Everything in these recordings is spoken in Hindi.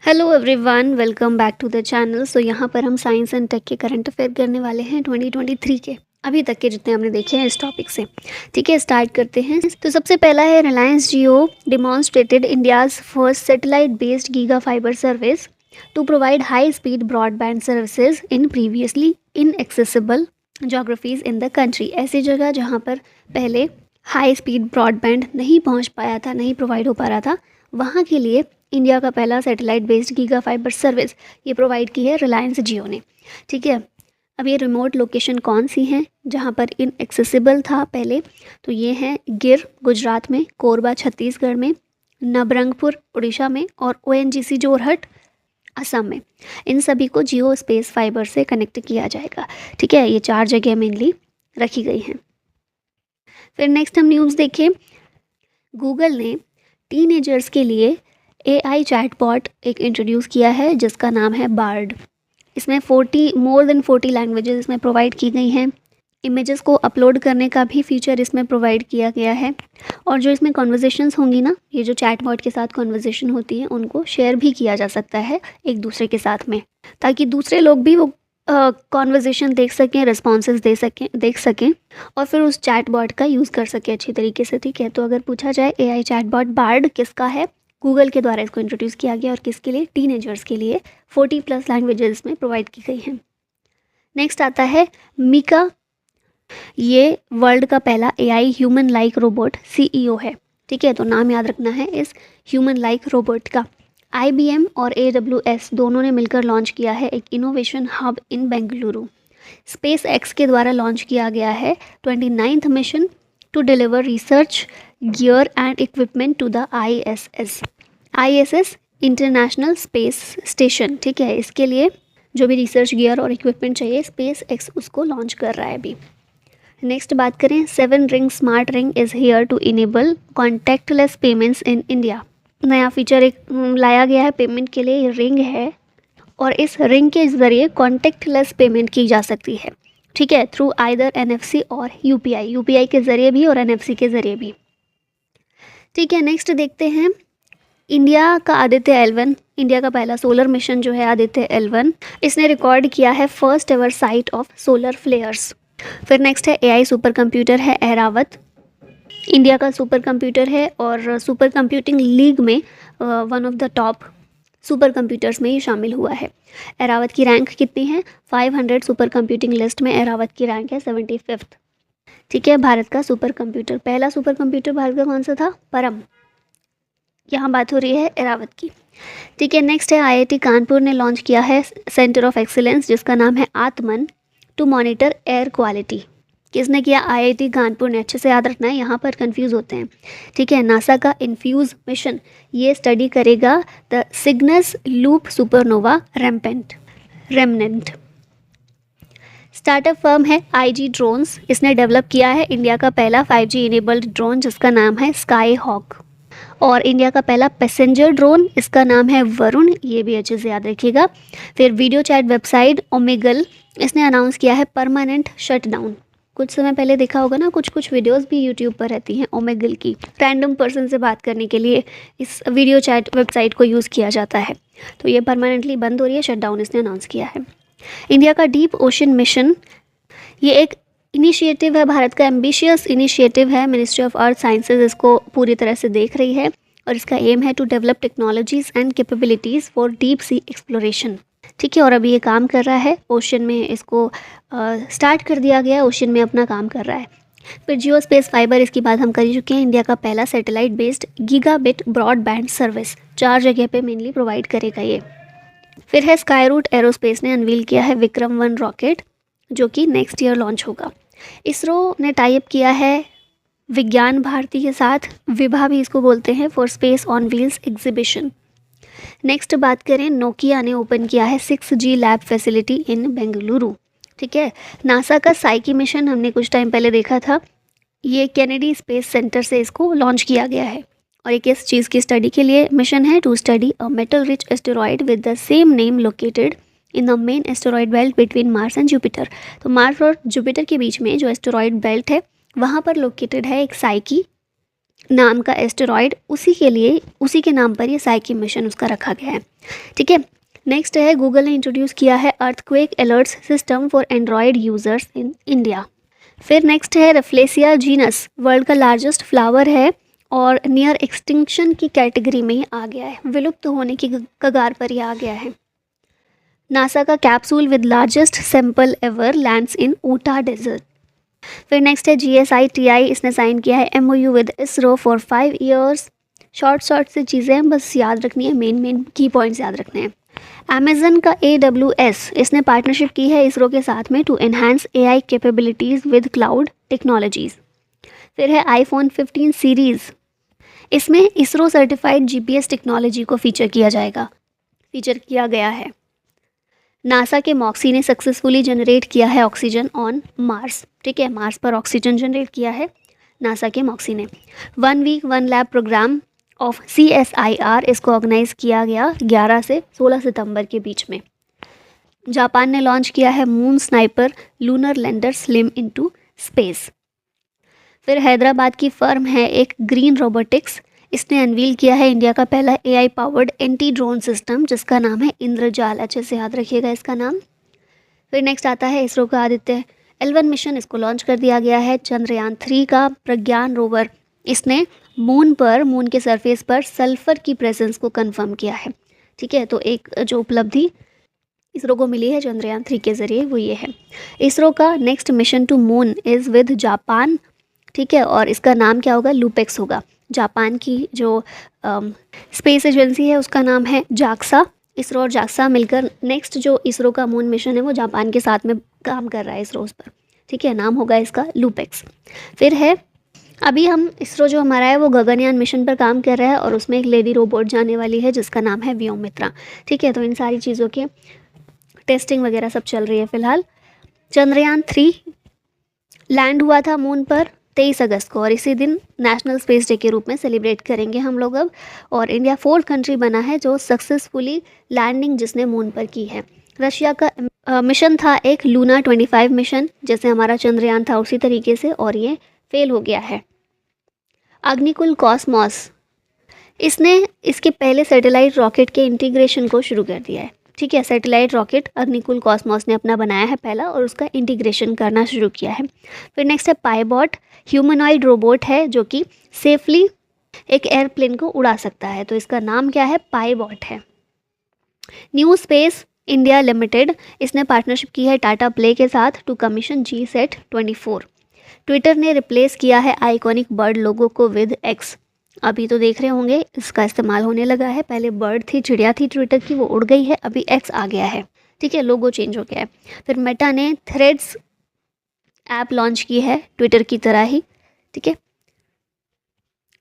Hello everyone, welcome back to the channel. So यहाँ पर हम साइंस एंड टेक के करंट अफेयर करने वाले हैं 2023 के, अभी तक के जितने हमने देखे हैं इस टॉपिक से। ठीक है, स्टार्ट करते हैं। तो सबसे पहला है, Reliance Jio demonstrated India's first satellite based giga fibre service to provide high speed broadband services in previously inaccessible geographies in the country. ऐसी जगह जहाँ पर पहले हाई स्पीड ब्रॉडबैंड नहीं पहुँच पाया था, नहीं प्रोवाइड हो पा रहा था, वहाँ के लिए इंडिया का पहला satellite based giga fibre service ये प्रोवाइड की है रिलायंस जियो ने। ठीक है, अब ये रिमोट लोकेशन कौन सी हैं जहाँ पर इनएक्सेसिबल था पहले? तो ये हैं गिर गुजरात में, कोरबा छत्तीसगढ़ में, नबरंगपुर उड़ीसा में और ओएनजीसी जोरहट असम में। इन सभी को जियो स्पेस फाइबर से कनेक्ट किया जाएगा। ठीक है, ये 4 जगह मेनली रखी गई हैं। फिर नेक्स्ट हम न्यूज़ देखें। गूगल ने टीनेजर्स के लिए AI चैटबॉट एक इंट्रोड्यूस किया है जिसका नाम है बार्ड। इसमें मोर देन 40 लैंग्वेजेस इसमें प्रोवाइड की गई हैं। इमेजेस को अपलोड करने का भी फीचर इसमें प्रोवाइड किया गया है। और जो इसमें कॉन्वर्जेशंस होंगी ना, ये जो चैटबॉट के साथ कॉन्वर्जेशन होती है उनको शेयर भी किया जा सकता है एक दूसरे के साथ में, ताकि दूसरे लोग भी वो कॉन्वर्जेशन देख सकें, रिस्पॉन्सेज देख सकें और फिर उस चैटबॉट का यूज़ कर सकें अच्छी तरीके से। ठीक है, तो अगर पूछा जाए AI चैटबॉट बार्ड किसका है, गूगल के द्वारा इसको इंट्रोड्यूस किया गया और किसके लिए? टीनेजर्स के लिए। 40+ लैंग्वेजेस में प्रोवाइड की गई हैं। नेक्स्ट आता है मीका। ये वर्ल्ड का पहला AI human like robot CEO है। ठीक है, तो नाम याद रखना है इस ह्यूमन लाइक रोबोट का। IBM और AWS दोनों ने मिलकर लॉन्च किया है एक innovation hub in Bengaluru. Space X के द्वारा लॉन्च किया गया है 29th mission to deliver research gear and equipment to the ISS international space station. ठीक है, इसके लिए जो भी रिसर्च गियर और इक्विपमेंट चाहिए स्पेस एक्स उसको लॉन्च कर रहा है अभी। नेक्स्ट बात करें, 7 ring smart ring is here to enable contactless payments in India. नया फीचर एक लाया गया है पेमेंट के लिए। ये रिंग है और इस रिंग के ज़रिए कॉन्टैक्टलेस पेमेंट की जा सकती है। ठीक है, थ्रू आइदर NFC और UPI के ज़रिए भी और NFC के ज़रिए भी। ठीक है, नेक्स्ट देखते हैं इंडिया का आदित्य L1, इंडिया का पहला सोलर मिशन जो है आदित्य L1, इसने रिकॉर्ड किया है first ever site of solar flares. फिर नेक्स्ट है AI सुपर कंप्यूटर है एरावत, इंडिया का सुपर कंप्यूटर है और सुपर कंप्यूटिंग लीग में one of the top super computers में ही शामिल हुआ है। एरावत की रैंक कितनी है? 500 सुपर कंप्यूटिंग लिस्ट में एरावत की रैंक है 75th। ठीक है, भारत का सुपर कंप्यूटर, पहला सुपर कंप्यूटर भारत का कौन सा था? परम। यहाँ बात हो रही है एरावत की। ठीक है, नेक्स्ट है IIT कानपुर ने लॉन्च किया है सेंटर ऑफ एक्सीलेंस जिसका नाम है आत्मन टू मॉनिटर एयर क्वालिटी। किसने किया? IIT कानपुर ने। अच्छे से याद रखना है, यहाँ पर कंफ्यूज होते हैं। ठीक है, नासा का इन्फ्यूज मिशन ये स्टडी करेगा the Cygnus loop supernova remnant. Startup firm है IG ड्रोन्स, इसने डेवलप किया है इंडिया का पहला 5G इनेबल्ड ड्रोन जिसका नाम है स्काई हॉक। और इंडिया का पहला पैसेंजर ड्रोन, इसका नाम है वरुण, ये भी अच्छे से याद रखिएगा। फिर वीडियो चैट वेबसाइट ओमेगल, इसने अनाउंस किया है परमानेंट शटडाउन। कुछ समय पहले देखा होगा ना, कुछ वीडियोस भी यूट्यूब पर रहती हैं ओमेगल की। रैंडम पर्सन से बात करने के लिए इस वीडियो चैट वेबसाइट को यूज़ किया जाता है, तो ये परमानेंटली बंद हो रही है, शटडाउन इसने अनाउंस किया है। इंडिया का डीप ओशन मिशन, ये एक इनिशिएटिव है, भारत का एम्बिशियस इनिशिएटिव है। मिनिस्ट्री ऑफ अर्थ साइंसेज इसको पूरी तरह से देख रही है और इसका एम है to develop technologies and capabilities for deep sea exploration. ठीक है, और अभी ये काम कर रहा है ओशन में, इसको स्टार्ट कर दिया गया, ओशन में अपना काम कर रहा है। फिर जियो स्पेस फाइबर, इसकी बात हम कर ही चुके हैं। इंडिया का पहला satellite based gigabit broadband service 4 जगह पे मेनली प्रोवाइड करेगा ये। फिर है स्काई रूट एरोस्पेस ने अनवील किया है विक्रम-1 रॉकेट जो कि नेक्स्ट ईयर लॉन्च होगा। इसरो ने टाइप किया है विज्ञान भारती के साथ, विभा भी इसको बोलते हैं, for space on wheels exhibition. Next बात करें, नोकिया ने ओपन किया है 6G lab facility in Bengaluru. ठीक है, नासा का साइकी मिशन हमने कुछ टाइम पहले देखा था, ये कैनेडी स्पेस सेंटर से इसको लॉन्च किया गया है और एक इस चीज़ की स्टडी के लिए मिशन है to study a metal rich asteroid with the same name located in the main asteroid belt between Mars and Jupiter. तो मार्स और जुपिटर के बीच में जो एस्टेरॉयड बेल्ट है वहाँ पर लोकेटेड है एक साइकी नाम का एस्टेरॉयड, उसी के नाम पर ये साइकी मिशन उसका रखा गया है। ठीक है, नेक्स्ट है गूगल ने इंट्रोड्यूस किया है earthquake alerts system for Android users in India. फिर नेक्स्ट है रेफ्लेसिया जीनस, वर्ल्ड का लार्जेस्ट फ्लावर है और नियर एक्सटिंक्शन की कैटेगरी में ही आ गया है, विलुप्त होने की कगार पर ही आ गया है। नासा का capsule with largest sample ever lands in Utah desert. फिर नेक्स्ट है GSITI, इसने साइन किया है MOU with ISRO for 5 years. Short से चीज़ें हैं, बस याद रखनी है, मेन की पॉइंट्स याद रखने हैं। अमेजन का AWS, इसने पार्टनरशिप की है इसरो के साथ में to enhance AI capabilities with cloud technologies. फिर है iPhone 15 सीरीज़, इसमें इसरो सर्टिफाइड GPS टेक्नोलॉजी को फीचर किया गया है। नासा के मॉक्सी ने सक्सेसफुली जनरेट किया है ऑक्सीजन ऑन मार्स। ठीक है, मार्स पर ऑक्सीजन जनरेट किया है नासा के मॉक्सी ने। 1 week 1 lab programme of CSIR, इसको ऑर्गेनाइज किया गया 11 से 16 सितंबर के बीच में। जापान ने लॉन्च किया है moon sniper lunar lander slim into space. फिर हैदराबाद की फर्म है एक ग्रीन रोबोटिक्स, इसने अनवील किया है इंडिया का पहला AI powered anti drone system जिसका नाम है इंद्रजाल। अच्छे से याद रखिएगा इसका नाम। फिर नेक्स्ट आता है इसरो का आदित्य L1 मिशन, इसको लॉन्च कर दिया गया है। चंद्रयान 3 का प्रज्ञान रोवर, इसने मून के सरफेस पर सल्फर की प्रेजेंस को कंफर्म किया है। ठीक है, तो एक जो उपलब्धि इसरो को मिली है चंद्रयान 3 के ज़रिए वो ये है। इसरो का next mission to moon is with Japan. ठीक है, और इसका नाम क्या होगा, लूपेक्स होगा। जापान की जो स्पेस एजेंसी है उसका नाम है जाक्सा। इसरो और जाक्सा मिलकर नेक्स्ट जो इसरो का मून मिशन है वो जापान के साथ में काम कर रहा है इसरो उस पर। ठीक है, नाम होगा इसका लूपेक्स। फिर है अभी हम इसरो जो हमारा है वो गगनयान मिशन पर काम कर रहा है और उसमें एक लेडी रोबोट जाने वाली है जिसका नाम है व्योमित्रा। ठीक है, तो इन सारी चीज़ों की टेस्टिंग वगैरह सब चल रही है फिलहाल। चंद्रयान 3 लैंड हुआ था मून पर 23 अगस्त को और इसी दिन नेशनल स्पेस डे के रूप में सेलिब्रेट करेंगे हम लोग अब। और इंडिया 4th कंट्री बना है जो सक्सेसफुली लैंडिंग जिसने मून पर की है। रशिया का मिशन था एक लूना 25 मिशन, जैसे हमारा चंद्रयान था उसी तरीके से, और ये फेल हो गया है। अग्निकुल कॉस्मोस, इसने इसके पहले सैटेलाइट रॉकेट के इंटीग्रेशन को शुरू कर दिया है। ठीक है, सैटेलाइट रॉकेट अग्निकुल कॉस्मोस ने अपना बनाया है पहला और उसका इंटीग्रेशन करना शुरू किया है। फिर नेक्स्ट है पाइबॉट, ह्यूमनॉइड रोबोट है जो कि सेफली एक एयरप्लेन को उड़ा सकता है, तो इसका नाम क्या है, पाइबॉट है। न्यू स्पेस इंडिया लिमिटेड, इसने पार्टनरशिप की है टाटा प्ले के साथ टू कमीशन GSAT 24। ट्विटर ने रिप्लेस किया है आइकॉनिक बर्ड लोगो को विद X। अभी तो देख रहे होंगे इसका इस्तेमाल होने लगा है, पहले बर्ड थी, चिड़िया थी ट्विटर की, वो उड़ गई है, अभी X आ गया है। ठीक है, लोगो चेंज हो गया है। फिर मेटा ने थ्रेड्स ऐप लॉन्च की है ट्विटर की तरह ही। ठीक है,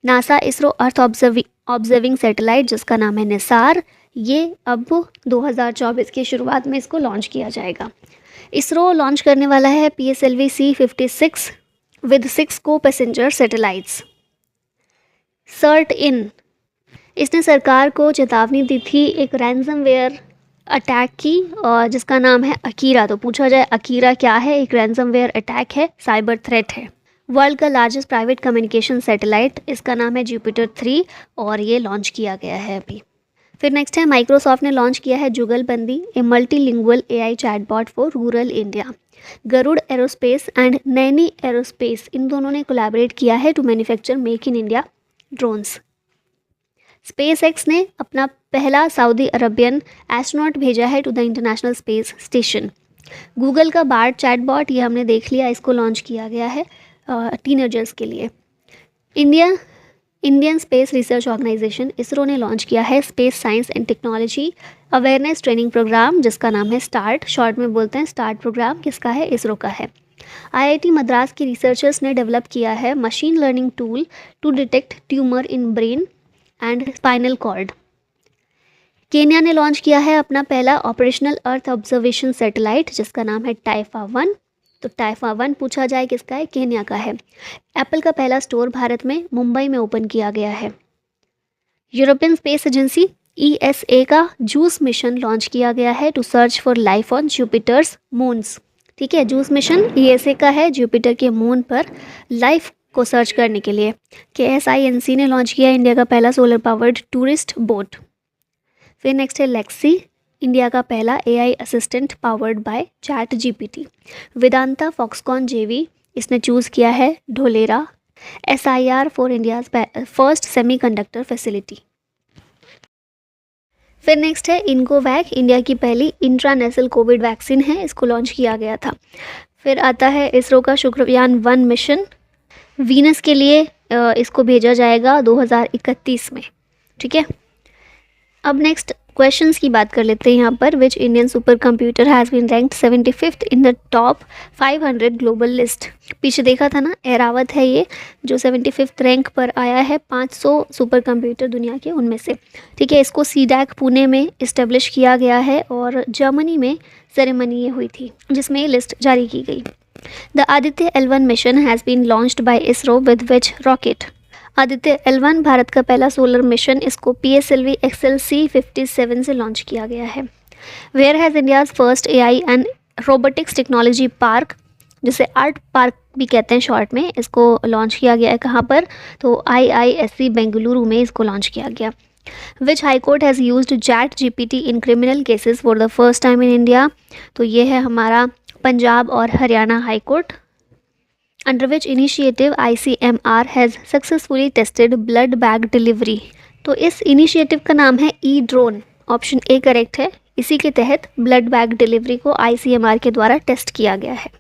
नासा इसरो अर्थ ऑब्जर्विंग सैटेलाइट जिसका नाम है निसार, ये अब 2024 की शुरुआत में इसको लॉन्च किया जाएगा। इसरो लॉन्च करने वाला है PSLV C56 विद 6 को पैसेंजर सैटेलाइट्स। सर्ट इन, इसने सरकार को चेतावनी दी थी एक रैंसमवेयर अटैक की और जिसका नाम है अकीरा। तो पूछा जाए अकीरा क्या है, एक रैंसमवेयर अटैक है, साइबर थ्रेट है। वर्ल्ड का लार्जेस्ट प्राइवेट कम्युनिकेशन सैटेलाइट, इसका नाम है जुपिटर 3 और ये लॉन्च किया गया है अभी। फिर नेक्स्ट है माइक्रोसॉफ्ट ने लॉन्च किया है Jugalbandi, a multilingual AI chatbot for rural India. Garuda aerospace and Naini aerospace, इन दोनों ने कोलैबोरेट किया है to manufacture make in India drones. SpaceX ने अपना पहला सऊदी अरबियन एस्ट्रोनॉट भेजा है to the international space station. Google का बार्ड चैटबॉट, ये हमने देख लिया, इसको लॉन्च किया गया है टीनेजर्स के लिए। Indian space research organisation ISRO ने लॉन्च किया है space science and technology awareness training programme जिसका नाम है स्टार्ट, शॉर्ट में बोलते हैं स्टार्ट प्रोग्राम। किसका है, इसरो का है। IIT मद्रास की रिसर्चर्स ने डेवलप किया है machine learning tool to detect tumour in brain and spinal cord. Kenya ने लॉन्च किया है अपना पहला ऑपरेशनल अर्थ ऑब्जर्वेशन सैटेलाइट जिसका नाम है टाइफा 1। तो टाइफा 1 पूछा जाए किसका है, केन्या का है। एप्पल का पहला स्टोर भारत में मुंबई में ओपन किया गया है। यूरोपियन स्पेस एजेंसी ESA का जूस मिशन लॉन्च किया गया है to search for life on Jupiter's moons. ठीक है, जूस मिशन ESA का है, जुपिटर के मून पर लाइफ को सर्च करने के लिए। KSINC ने लॉन्च किया इंडिया का पहला सोलर पावर्ड टूरिस्ट बोट। फिर नेक्स्ट है लेक्सी, इंडिया का पहला AI assistant powered by ChatGPT। Vedanta Foxconn JV, इसने चूज़ किया है Dholera. SIR for India's first semiconductor facility. फिर नेक्स्ट है इनकोवैक, इंडिया की पहली इंट्रानेशनल कोविड वैक्सीन है, इसको लॉन्च किया गया था। फिर आता है इसरो का शुक्रयान 1 मिशन, वीनस के लिए इसको भेजा जाएगा 2031 में। ठीक है, अब नेक्स्ट क्वेश्चंस की बात कर लेते हैं यहाँ पर। Which Indian super computer has been ranked 75th in the top 500 global list. पीछे देखा था ना, एरावत है ये जो 75th रैंक पर आया है 500 सुपर कंप्यूटर दुनिया के उनमें से। ठीक है, इसको CDAC पुणे में इस्टेब्लिश किया गया है और जर्मनी में सेरेमनी ये हुई थी जिसमें ये लिस्ट जारी की गई। The Aditya L1 mission has been launched by ISRO with which rocket. Aditya L1 Bharat का पहला सोलर मिशन, इसको PSLV XLC-57 से लॉन्च किया गया है। Where has India's first AI and robotics technology park, जिसे आर्ट पार्क भी कहते हैं शॉर्ट में, इसको लॉन्च किया गया है कहाँ पर, तो IISc बेंगलुरु में इसको लॉन्च किया गया। Which high court has used ChatGPT in criminal cases for the first time in India, तो ये है हमारा पंजाब और Haryana high court. Under which initiative ICMR has successfully tested blood bag delivery, तो इस इनिशिएटिव का नाम है E-ड्रोन, ऑप्शन A करेक्ट है। इसी के तहत ब्लड बैग डिलीवरी को ICMR के द्वारा टेस्ट किया गया है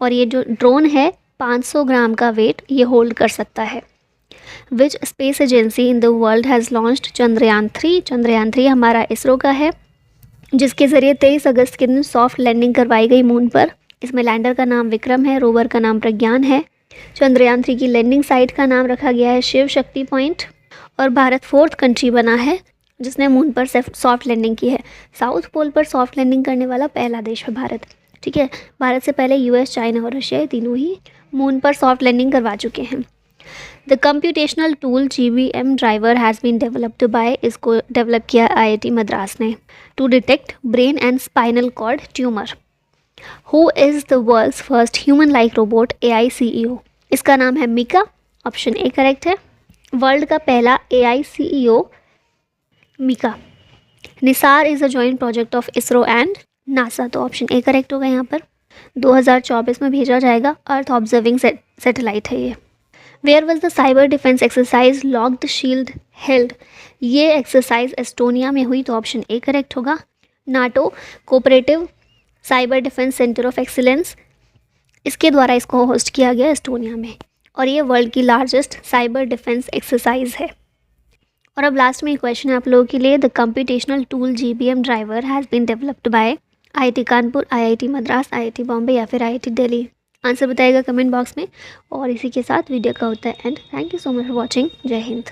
और ये जो ड्रोन है 500 ग्राम का वेट ये होल्ड कर सकता है। Which space agency in the world has launched Chandrayaan 3, Chandrayaan 3 हमारा इसरो का है जिसके ज़रिए 23 अगस्त के दिन सॉफ्ट लैंडिंग करवाई गई मून पर। इसमें लैंडर का नाम विक्रम है, रोवर का नाम प्रज्ञान है। चंद्रयान 3 की लैंडिंग साइट का नाम रखा गया है शिव शक्ति पॉइंट और भारत 4th कंट्री बना है जिसने मून पर सॉफ्ट लैंडिंग की है। साउथ पोल पर सॉफ्ट लैंडिंग करने वाला पहला देश है भारत। ठीक है, भारत से पहले US, चाइना और रशिया तीनों ही मून पर सॉफ्ट लैंडिंग करवा चुके हैं। The computational tool GBM driver has been developed by, इसको डेवलप किया IIT मद्रास ने, to detect brain and spinal cord tumour. Who is the world's first human-like robot AI CEO? इसका नाम है मिका, ऑप्शन A करेक्ट है। वर्ल्ड का पहला AI CEO मिका। NISAR is a joint project of ISRO and NASA, तो ऑप्शन A करेक्ट होगा यहाँ पर। 2024 में भेजा जाएगा, अर्थ ऑब्जर्विंग सैटेलाइट है ये। Where was the cyber defence exercise locked shield held, ये एक्सरसाइज एस्टोनिया में हुई, तो ऑप्शन A करेक्ट होगा। NATO cooperative cyber defence centre of excellence, इसके द्वारा इसको होस्ट किया गया एस्टोनिया में और ये वर्ल्ड की लार्जेस्ट साइबर डिफेंस एक्सरसाइज है। और अब लास्ट में एक क्वेश्चन है आप लोगों के लिए। The computational tool GBM driver has been developed by IIT Kanpur, IIT Madras, IIT Bombay या फिर IIT दिल्ली। आंसर बताइएगा कमेंट बॉक्स में और इसी के साथ वीडियो का होता है end. Thank you so much for watching. जय हिंद।